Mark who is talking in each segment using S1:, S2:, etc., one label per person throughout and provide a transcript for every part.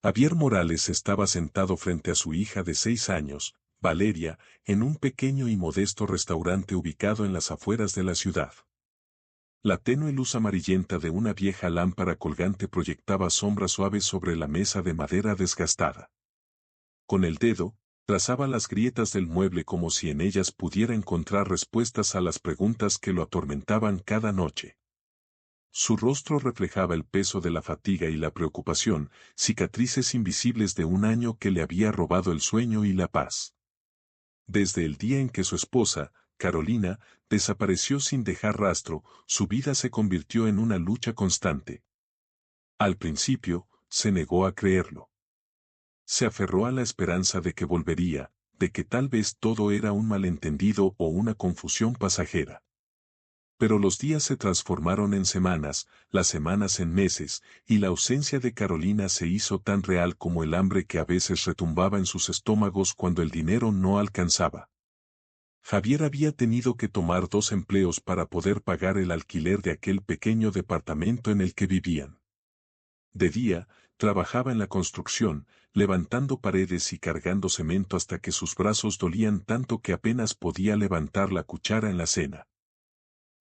S1: Javier Morales estaba sentado frente a su hija de 6 años, Valeria, en un pequeño y modesto restaurante ubicado en las afueras de la ciudad. La tenue luz amarillenta de una vieja lámpara colgante proyectaba sombras suaves sobre la mesa de madera desgastada. Con el dedo, trazaba las grietas del mueble como si en ellas pudiera encontrar respuestas a las preguntas que lo atormentaban cada noche. Su rostro reflejaba el peso de la fatiga y la preocupación, cicatrices invisibles de un año que le había robado el sueño y la paz. Desde el día en que su esposa, Carolina, desapareció sin dejar rastro, su vida se convirtió en una lucha constante. Al principio, se negó a creerlo. Se aferró a la esperanza de que volvería, de que tal vez todo era un malentendido o una confusión pasajera. Pero los días se transformaron en semanas, las semanas en meses, y la ausencia de Carolina se hizo tan real como el hambre que a veces retumbaba en sus estómagos cuando el dinero no alcanzaba. Javier había tenido que tomar 2 empleos para poder pagar el alquiler de aquel pequeño departamento en el que vivían. De día, trabajaba en la construcción, levantando paredes y cargando cemento hasta que sus brazos dolían tanto que apenas podía levantar la cuchara en la cena.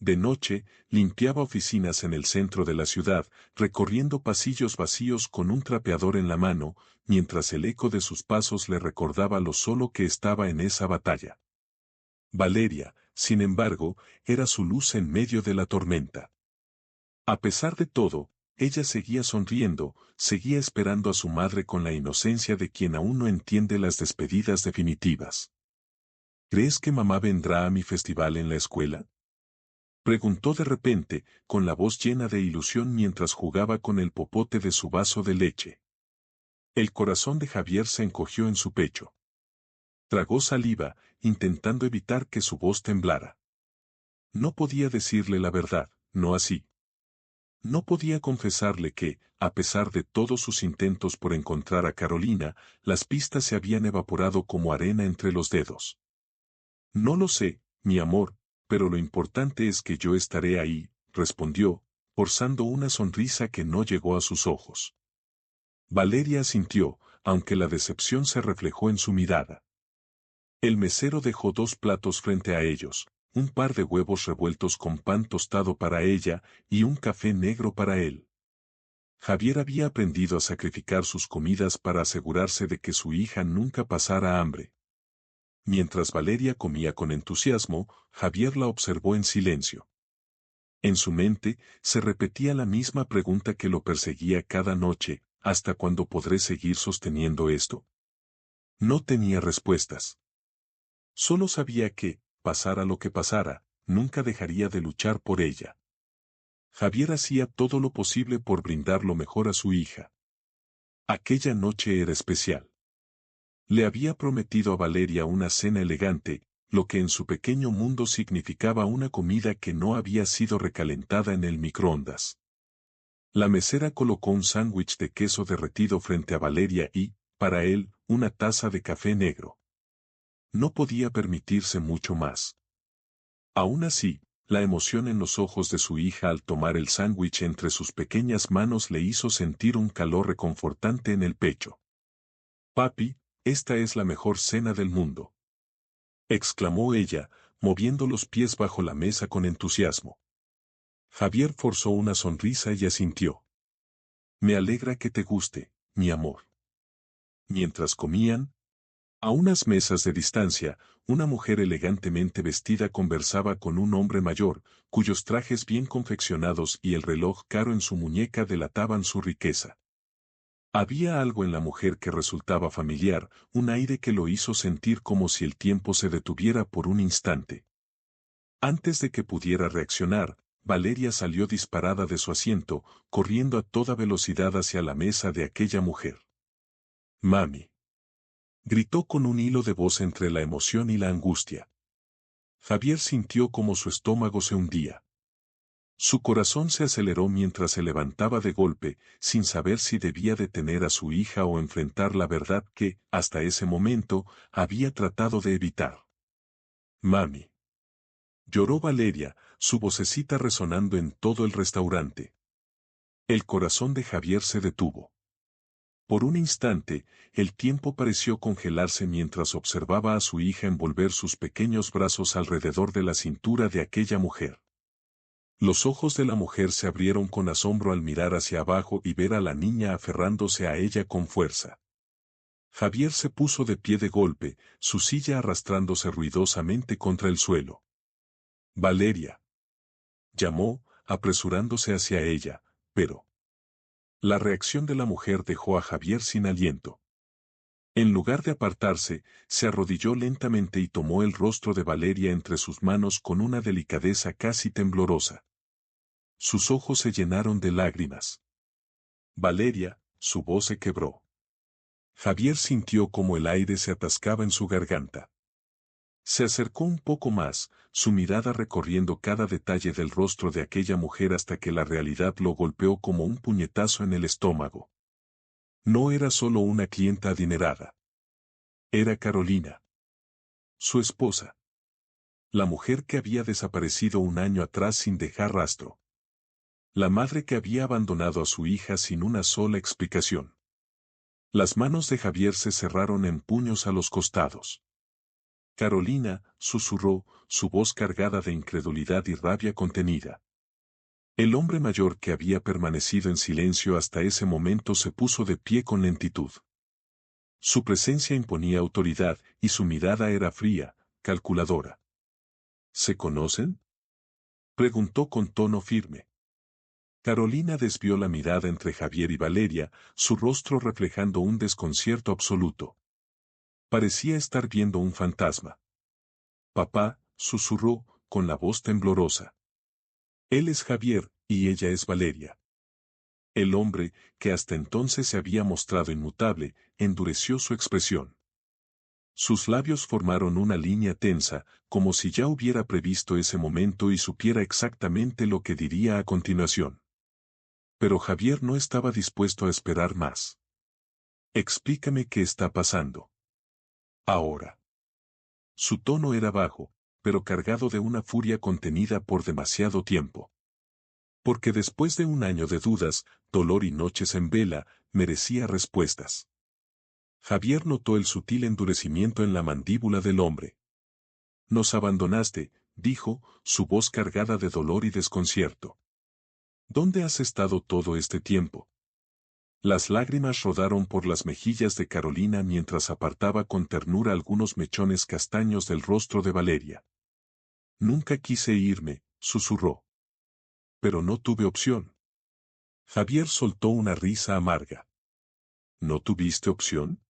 S1: De noche, limpiaba oficinas en el centro de la ciudad, recorriendo pasillos vacíos con un trapeador en la mano, mientras el eco de sus pasos le recordaba lo solo que estaba en esa batalla. Valeria, sin embargo, era su luz en medio de la tormenta. A pesar de todo, ella seguía sonriendo, seguía esperando a su madre con la inocencia de quien aún no entiende las despedidas definitivas. ¿Crees que mamá vendrá a mi festival en la escuela?, preguntó de repente, con la voz llena de ilusión mientras jugaba con el popote de su vaso de leche. El corazón de Javier se encogió en su pecho. Tragó saliva, intentando evitar que su voz temblara. No podía decirle la verdad, no así. No podía confesarle que, a pesar de todos sus intentos por encontrar a Carolina, las pistas se habían evaporado como arena entre los dedos. No lo sé, mi amor, pero lo importante es que yo estaré ahí, respondió, forzando una sonrisa que no llegó a sus ojos. Valeria asintió, aunque la decepción se reflejó en su mirada. El mesero dejó 2 platos frente a ellos, un par de huevos revueltos con pan tostado para ella y un café negro para él. Javier había aprendido a sacrificar sus comidas para asegurarse de que su hija nunca pasara hambre. Mientras Valeria comía con entusiasmo, Javier la observó en silencio. En su mente, se repetía la misma pregunta que lo perseguía cada noche: ¿hasta cuándo podré seguir sosteniendo esto? No tenía respuestas. Solo sabía que, pasara lo que pasara, nunca dejaría de luchar por ella. Javier hacía todo lo posible por brindar lo mejor a su hija. Aquella noche era especial. Le había prometido a Valeria una cena elegante, lo que en su pequeño mundo significaba una comida que no había sido recalentada en el microondas. La mesera colocó un sándwich de queso derretido frente a Valeria y, para él, una taza de café negro. No podía permitirse mucho más. Aún así, la emoción en los ojos de su hija al tomar el sándwich entre sus pequeñas manos le hizo sentir un calor reconfortante en el pecho. «Papi, esta es la mejor cena del mundo», exclamó ella, moviendo los pies bajo la mesa con entusiasmo. Javier forzó una sonrisa y asintió. «Me alegra que te guste, mi amor». Mientras comían, a unas mesas de distancia, una mujer elegantemente vestida conversaba con un hombre mayor, cuyos trajes bien confeccionados y el reloj caro en su muñeca delataban su riqueza. Había algo en la mujer que resultaba familiar, un aire que lo hizo sentir como si el tiempo se detuviera por un instante. Antes de que pudiera reaccionar, Valeria salió disparada de su asiento, corriendo a toda velocidad hacia la mesa de aquella mujer. «Mami», gritó con un hilo de voz entre la emoción y la angustia. Javier sintió como su estómago se hundía. Su corazón se aceleró mientras se levantaba de golpe, sin saber si debía detener a su hija o enfrentar la verdad que, hasta ese momento, había tratado de evitar. «Mami», lloró Valeria, su vocecita resonando en todo el restaurante. El corazón de Javier se detuvo. Por un instante, el tiempo pareció congelarse mientras observaba a su hija envolver sus pequeños brazos alrededor de la cintura de aquella mujer. Los ojos de la mujer se abrieron con asombro al mirar hacia abajo y ver a la niña aferrándose a ella con fuerza. Javier se puso de pie de golpe, su silla arrastrándose ruidosamente contra el suelo. Valeria. Llamó, apresurándose hacia ella, pero la reacción de la mujer dejó a Javier sin aliento. En lugar de apartarse, se arrodilló lentamente y tomó el rostro de Valeria entre sus manos con una delicadeza casi temblorosa. Sus ojos se llenaron de lágrimas. Valeria, su voz se quebró. Javier sintió como el aire se atascaba en su garganta. Se acercó un poco más, su mirada recorriendo cada detalle del rostro de aquella mujer hasta que la realidad lo golpeó como un puñetazo en el estómago. No era solo una clienta adinerada. Era Carolina. Su esposa. La mujer que había desaparecido un año atrás sin dejar rastro. La madre que había abandonado a su hija sin una sola explicación. Las manos de Javier se cerraron en puños a los costados. Carolina, susurró, su voz cargada de incredulidad y rabia contenida. El hombre mayor que había permanecido en silencio hasta ese momento se puso de pie con lentitud. Su presencia imponía autoridad y su mirada era fría, calculadora. ¿Se conocen?, preguntó con tono firme. Carolina desvió la mirada entre Javier y Valeria, su rostro reflejando un desconcierto absoluto. Parecía estar viendo un fantasma. Papá, susurró, con la voz temblorosa. Él es Javier, y ella es Valeria. El hombre, que hasta entonces se había mostrado inmutable, endureció su expresión. Sus labios formaron una línea tensa, como si ya hubiera previsto ese momento y supiera exactamente lo que diría a continuación. Pero Javier no estaba dispuesto a esperar más. Explícame qué está pasando. Ahora. Su tono era bajo, pero cargado de una furia contenida por demasiado tiempo. Porque después de un año de dudas, dolor y noches en vela, merecía respuestas. Javier notó el sutil endurecimiento en la mandíbula del hombre. Nos abandonaste, dijo, su voz cargada de dolor y desconcierto. ¿Dónde has estado todo este tiempo? Las lágrimas rodaron por las mejillas de Carolina mientras apartaba con ternura algunos mechones castaños del rostro de Valeria. Nunca quise irme, susurró. Pero no tuve opción. Javier soltó una risa amarga. ¿No tuviste opción?,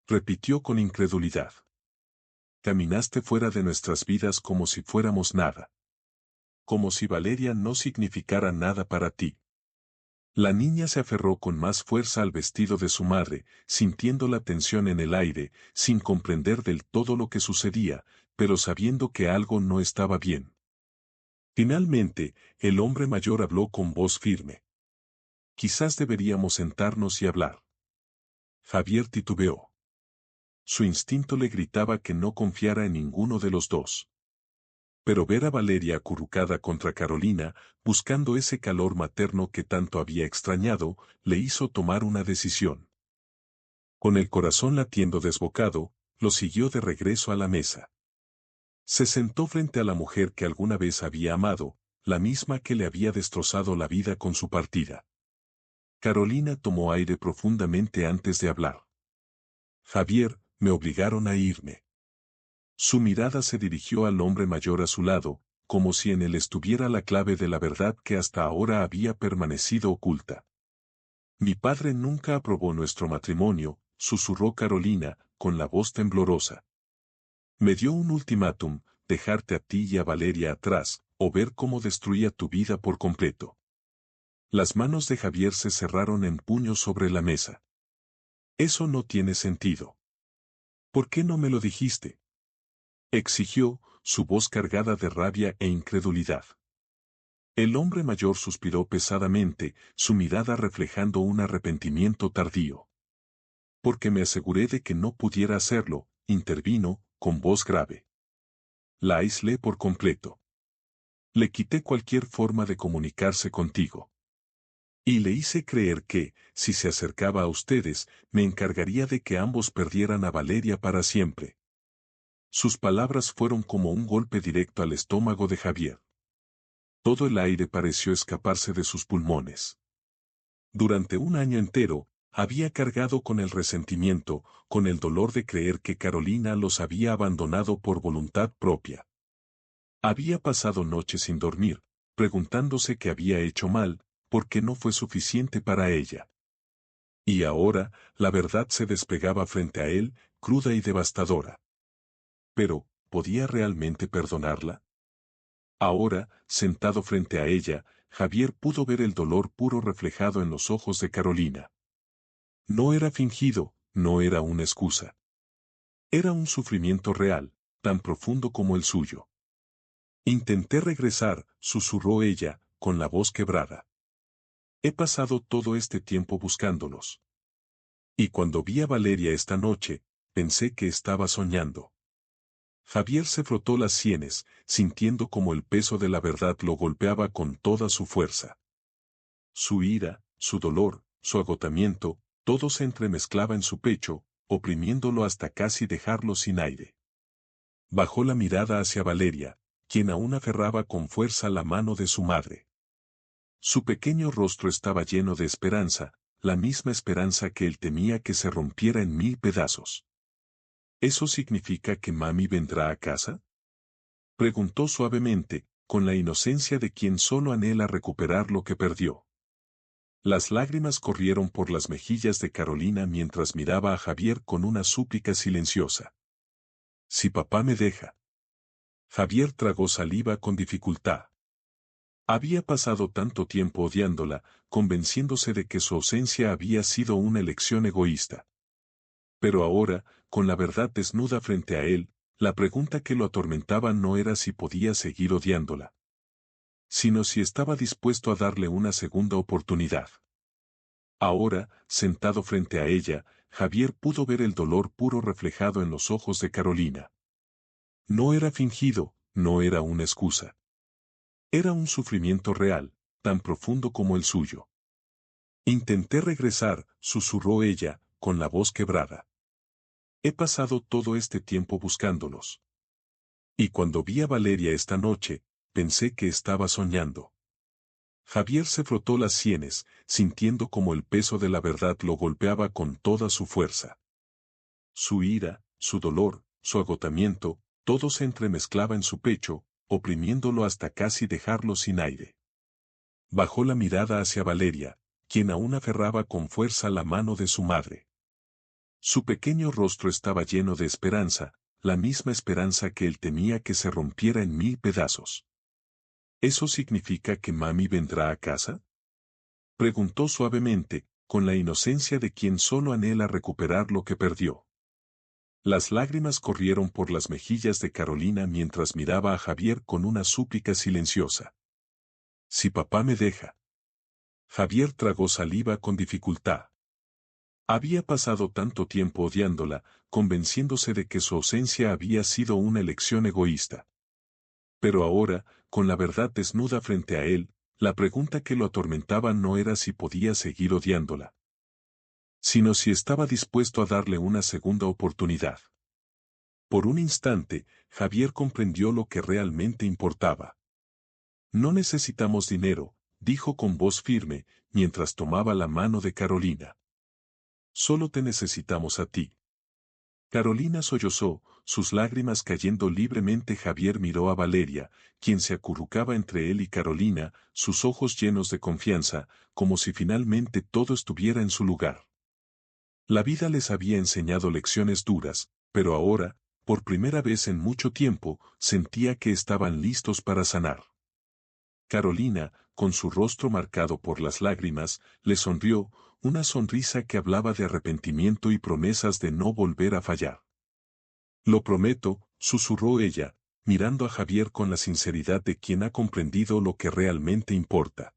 S1: repitió con incredulidad. Caminaste fuera de nuestras vidas como si fuéramos nada. Como si Valeria no significara nada para ti. La niña se aferró con más fuerza al vestido de su madre, sintiendo la tensión en el aire, sin comprender del todo lo que sucedía, pero sabiendo que algo no estaba bien. Finalmente, el hombre mayor habló con voz firme. Quizás deberíamos sentarnos y hablar. Javier titubeó. Su instinto le gritaba que no confiara en ninguno de los dos. Pero ver a Valeria acurrucada contra Carolina, buscando ese calor materno que tanto había extrañado, le hizo tomar una decisión. Con el corazón latiendo desbocado, lo siguió de regreso a la mesa. Se sentó frente a la mujer que alguna vez había amado, la misma que le había destrozado la vida con su partida. Carolina tomó aire profundamente antes de hablar. Javier, me obligaron a irme. Su mirada se dirigió al hombre mayor a su lado, como si en él estuviera la clave de la verdad que hasta ahora había permanecido oculta. Mi padre nunca aprobó nuestro matrimonio, susurró Carolina, con la voz temblorosa. Me dio un ultimátum, dejarte a ti y a Valeria atrás, o ver cómo destruía tu vida por completo. Las manos de Javier se cerraron en puños sobre la mesa. Eso no tiene sentido. ¿Por qué no me lo dijiste?, exigió, su voz cargada de rabia e incredulidad. El hombre mayor suspiró pesadamente, su mirada reflejando un arrepentimiento tardío. Porque me aseguré de que no pudiera hacerlo, intervino, con voz grave. La aislé por completo. Le quité cualquier forma de comunicarse contigo. Y le hice creer que, si se acercaba a ustedes, me encargaría de que ambos perdieran a Valeria para siempre. Sus palabras fueron como un golpe directo al estómago de Javier. Todo el aire pareció escaparse de sus pulmones. Durante un año entero, había cargado con el resentimiento, con el dolor de creer que Carolina los había abandonado por voluntad propia. Había pasado noches sin dormir, preguntándose qué había hecho mal, porque no fue suficiente para ella. Y ahora, la verdad se desplegaba frente a él, cruda y devastadora. Pero, ¿podía realmente perdonarla? Ahora, sentado frente a ella, Javier pudo ver el dolor puro reflejado en los ojos de Carolina. No era fingido, no era una excusa. Era un sufrimiento real, tan profundo como el suyo. Intenté regresar, susurró ella, con la voz quebrada. He pasado todo este tiempo buscándolos. Y cuando vi a Valeria esta noche, pensé que estaba soñando. Javier se frotó las sienes, sintiendo como el peso de la verdad lo golpeaba con toda su fuerza. Su ira, su dolor, su agotamiento, todo se entremezclaba en su pecho, oprimiéndolo hasta casi dejarlo sin aire. Bajó la mirada hacia Valeria, quien aún aferraba con fuerza la mano de su madre. Su pequeño rostro estaba lleno de esperanza, la misma esperanza que él temía que se rompiera en 1000 pedazos. ¿Eso significa que mami vendrá a casa? Preguntó suavemente, con la inocencia de quien solo anhela recuperar lo que perdió. Las lágrimas corrieron por las mejillas de Carolina mientras miraba a Javier con una súplica silenciosa. Si papá me deja. Javier tragó saliva con dificultad. Había pasado tanto tiempo odiándola, convenciéndose de que su ausencia había sido una elección egoísta. Pero ahora, con la verdad desnuda frente a él, la pregunta que lo atormentaba no era si podía seguir odiándola, sino si estaba dispuesto a darle una segunda oportunidad. Ahora, sentado frente a ella, Javier pudo ver el dolor puro reflejado en los ojos de Carolina. No era fingido, no era una excusa. Era un sufrimiento real, tan profundo como el suyo. Intenté regresar, susurró ella, con la voz quebrada. He pasado todo este tiempo buscándolos. Y cuando vi a Valeria esta noche, pensé que estaba soñando. Javier se frotó las sienes, sintiendo como el peso de la verdad lo golpeaba con toda su fuerza. Su ira, su dolor, su agotamiento, todo se entremezclaba en su pecho, oprimiéndolo hasta casi dejarlo sin aire. Bajó la mirada hacia Valeria, quien aún aferraba con fuerza la mano de su madre. Su pequeño rostro estaba lleno de esperanza, la misma esperanza que él temía que se rompiera en 1000 pedazos. ¿Eso significa que mami vendrá a casa? Preguntó suavemente, con la inocencia de quien solo anhela recuperar lo que perdió. Las lágrimas corrieron por las mejillas de Carolina mientras miraba a Javier con una súplica silenciosa. Si papá me deja. Javier tragó saliva con dificultad. Había pasado tanto tiempo odiándola, convenciéndose de que su ausencia había sido una elección egoísta. Pero ahora, con la verdad desnuda frente a él, la pregunta que lo atormentaba no era si podía seguir odiándola, sino si estaba dispuesto a darle una segunda oportunidad. Por un instante, Javier comprendió lo que realmente importaba. No necesitamos dinero, dijo con voz firme, mientras tomaba la mano de Carolina. Solo te necesitamos a ti. Carolina sollozó, sus lágrimas cayendo libremente. Javier miró a Valeria, quien se acurrucaba entre él y Carolina, sus ojos llenos de confianza, como si finalmente todo estuviera en su lugar. La vida les había enseñado lecciones duras, pero ahora, por primera vez en mucho tiempo, sentía que estaban listos para sanar. Carolina, con su rostro marcado por las lágrimas, le sonrió, una sonrisa que hablaba de arrepentimiento y promesas de no volver a fallar. Lo prometo, susurró ella, mirando a Javier con la sinceridad de quien ha comprendido lo que realmente importa.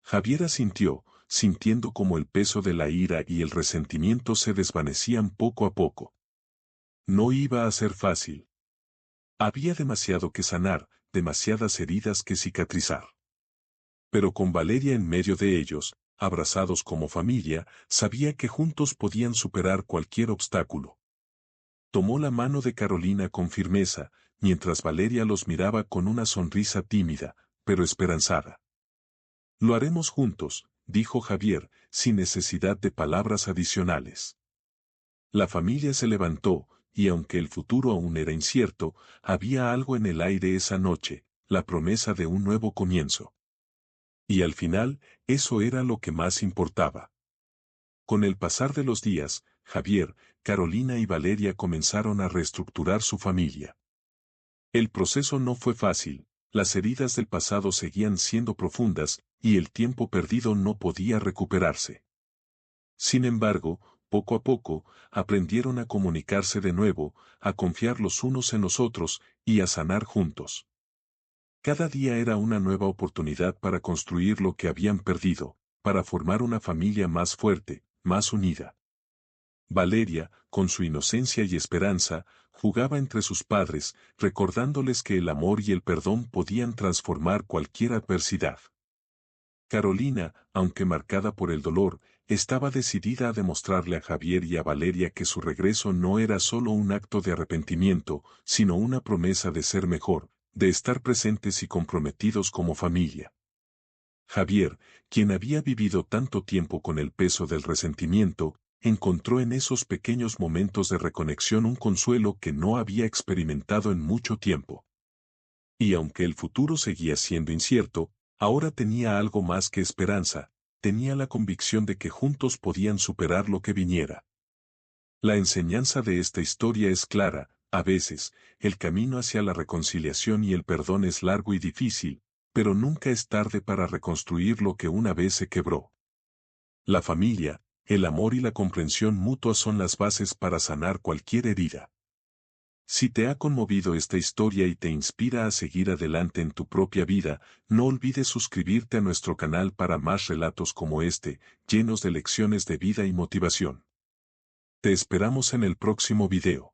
S1: Javier asintió, sintiendo como el peso de la ira y el resentimiento se desvanecían poco a poco. No iba a ser fácil. Había demasiado que sanar, demasiadas heridas que cicatrizar. Pero con Valeria en medio de ellos, abrazados como familia, sabía que juntos podían superar cualquier obstáculo. Tomó la mano de Carolina con firmeza, mientras Valeria los miraba con una sonrisa tímida, pero esperanzada. Lo haremos juntos, dijo Javier, sin necesidad de palabras adicionales. La familia se levantó, y aunque el futuro aún era incierto, había algo en el aire esa noche, la promesa de un nuevo comienzo. Y al final, eso era lo que más importaba. Con el pasar de los días, Javier, Carolina y Valeria comenzaron a reestructurar su familia. El proceso no fue fácil, las heridas del pasado seguían siendo profundas, y el tiempo perdido no podía recuperarse. Sin embargo, poco a poco, aprendieron a comunicarse de nuevo, a confiar los unos en los otros, y a sanar juntos. Cada día era una nueva oportunidad para construir lo que habían perdido, para formar una familia más fuerte, más unida. Valeria, con su inocencia y esperanza, jugaba entre sus padres, recordándoles que el amor y el perdón podían transformar cualquier adversidad. Carolina, aunque marcada por el dolor, estaba decidida a demostrarle a Javier y a Valeria que su regreso no era solo un acto de arrepentimiento, sino una promesa de ser mejor, de estar presentes y comprometidos como familia. Javier, quien había vivido tanto tiempo con el peso del resentimiento, encontró en esos pequeños momentos de reconexión un consuelo que no había experimentado en mucho tiempo. Y aunque el futuro seguía siendo incierto, ahora tenía algo más que esperanza, tenía la convicción de que juntos podían superar lo que viniera. La enseñanza de esta historia es clara, a veces, el camino hacia la reconciliación y el perdón es largo y difícil, pero nunca es tarde para reconstruir lo que una vez se quebró. La familia, el amor y la comprensión mutua son las bases para sanar cualquier herida. Si te ha conmovido esta historia y te inspira a seguir adelante en tu propia vida, no olvides suscribirte a nuestro canal para más relatos como este, llenos de lecciones de vida y motivación. Te esperamos en el próximo video.